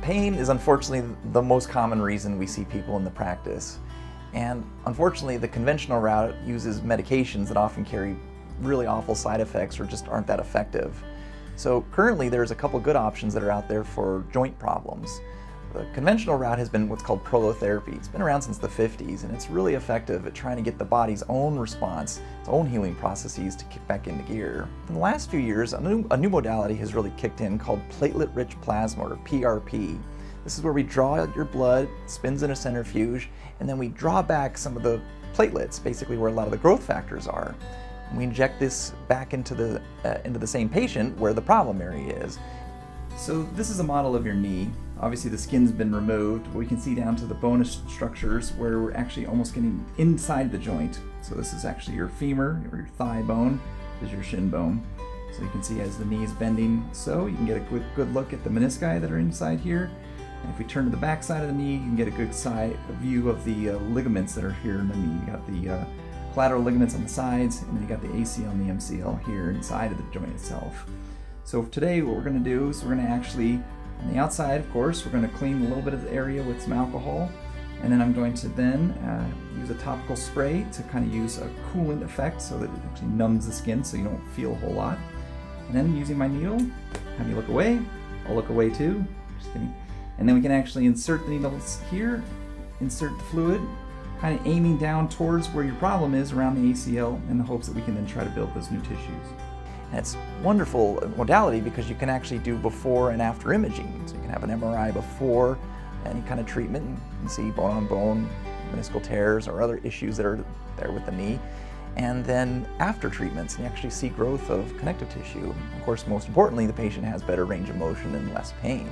Pain is unfortunately the most common reason we see people in the practice. And unfortunately, the conventional route uses medications that often carry really awful side effects or just aren't that effective. So currently there's a couple good options that are out there for joint problems. The conventional route has been what's called Prolotherapy. It's been around since the 50s, and it's really effective at trying to get the body's own response, its own healing processes to kick back into gear. In the last few years, a new modality has really kicked in called platelet-rich plasma, or PRP. This is where we draw your blood, spins in a centrifuge, and then we draw back some of the platelets, basically where a lot of the growth factors are. And we inject this back into the same patient where the problem area is. So this is a model of your knee. Obviously the skin's been removed, but we can see down to the bonus structures where we're actually almost getting inside the joint. So this is actually your femur, or your thigh bone. This is your shin bone. So you can see as the knee is bending, so you can get a good look at the menisci that are inside here. And if we turn to the back side of the knee, you can get a good view of the ligaments that are here in the knee. You got the collateral ligaments on the sides, and then you got the ACL and the MCL here inside of the joint itself. So today what we're going to do is we're going to actually, on the outside of course, we're going to clean a little bit of the area with some alcohol, and then I'm going to then use a topical spray to kind of use a coolant effect so that it actually numbs the skin so you don't feel a whole lot. And then using my needle, have you look away, I'll look away too, just kidding. And then we can actually insert the needles here, insert the fluid, kind of aiming down towards where your problem is around the ACL in the hopes that we can then try to build those new tissues. And it's a wonderful modality because you can actually do before and after imaging. So you can have an MRI before any kind of treatment and see bone on bone, meniscal tears or other issues that are there with the knee. And then after treatments, you actually see growth of connective tissue. Of course, most importantly, the patient has better range of motion and less pain.